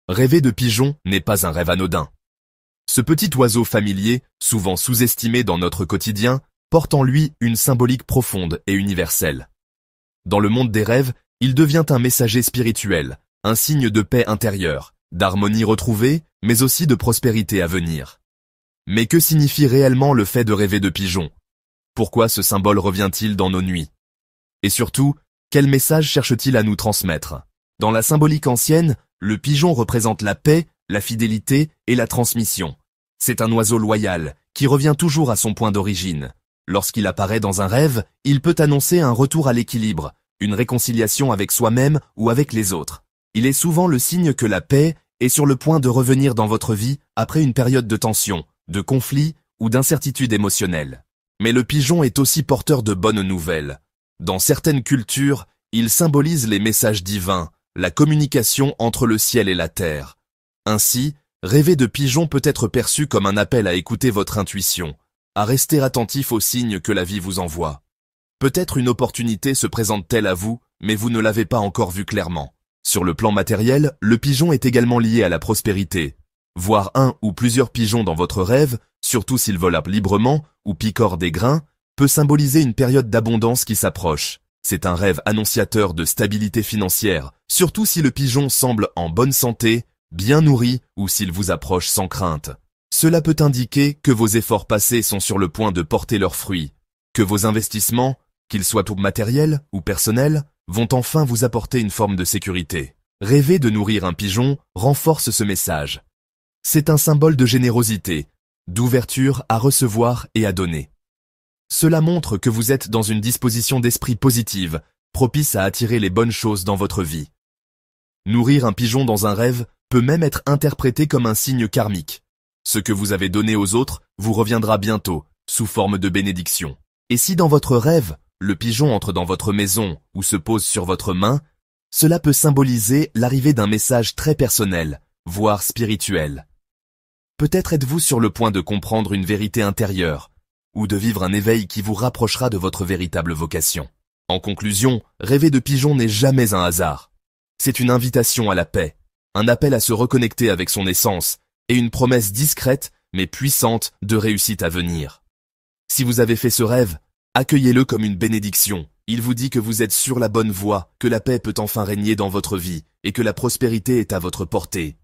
Rêver de pigeon n'est pas un rêve anodin. Ce petit oiseau familier, souvent sous-estimé dans notre quotidien, porte en lui une symbolique profonde et universelle. Dans le monde des rêves, il devient un messager spirituel, un signe de paix intérieure, d'harmonie retrouvée, mais aussi de prospérité à venir. Mais que signifie réellement le fait de rêver de pigeon? Pourquoi ce symbole revient-il dans nos nuits? Et surtout, quel message cherche-t-il à nous transmettre? Dans la symbolique ancienne, le pigeon représente la paix, la fidélité et la transmission. C'est un oiseau loyal, qui revient toujours à son point d'origine. Lorsqu'il apparaît dans un rêve, il peut annoncer un retour à l'équilibre, une réconciliation avec soi-même ou avec les autres. Il est souvent le signe que la paix est sur le point de revenir dans votre vie après une période de tension, de conflit ou d'incertitude émotionnelle. Mais le pigeon est aussi porteur de bonnes nouvelles. Dans certaines cultures, il symbolise les messages divins, la communication entre le ciel et la terre. Ainsi, rêver de pigeon peut être perçu comme un appel à écouter votre intuition, à rester attentif aux signes que la vie vous envoie. Peut-être une opportunité se présente-t-elle à vous, mais vous ne l'avez pas encore vue clairement. Sur le plan matériel, le pigeon est également lié à la prospérité. Voir un ou plusieurs pigeons dans votre rêve, surtout s'ils volent librement ou picorent des grains, peut symboliser une période d'abondance qui s'approche. C'est un rêve annonciateur de stabilité financière, surtout si le pigeon semble en bonne santé, bien nourri ou s'il vous approche sans crainte. Cela peut indiquer que vos efforts passés sont sur le point de porter leurs fruits, que vos investissements, qu'ils soient matériels ou personnels, vont enfin vous apporter une forme de sécurité. Rêver de nourrir un pigeon renforce ce message. C'est un symbole de générosité, d'ouverture à recevoir et à donner. Cela montre que vous êtes dans une disposition d'esprit positive, propice à attirer les bonnes choses dans votre vie. Nourrir un pigeon dans un rêve peut même être interprété comme un signe karmique. Ce que vous avez donné aux autres vous reviendra bientôt, sous forme de bénédiction. Et si dans votre rêve, le pigeon entre dans votre maison ou se pose sur votre main, cela peut symboliser l'arrivée d'un message très personnel, voire spirituel. Peut-être êtes-vous sur le point de comprendre une vérité intérieure, ou de vivre un éveil qui vous rapprochera de votre véritable vocation. En conclusion, rêver de pigeon n'est jamais un hasard. C'est une invitation à la paix, un appel à se reconnecter avec son essence, et une promesse discrète mais puissante de réussite à venir. Si vous avez fait ce rêve, accueillez-le comme une bénédiction. Il vous dit que vous êtes sur la bonne voie, que la paix peut enfin régner dans votre vie, et que la prospérité est à votre portée.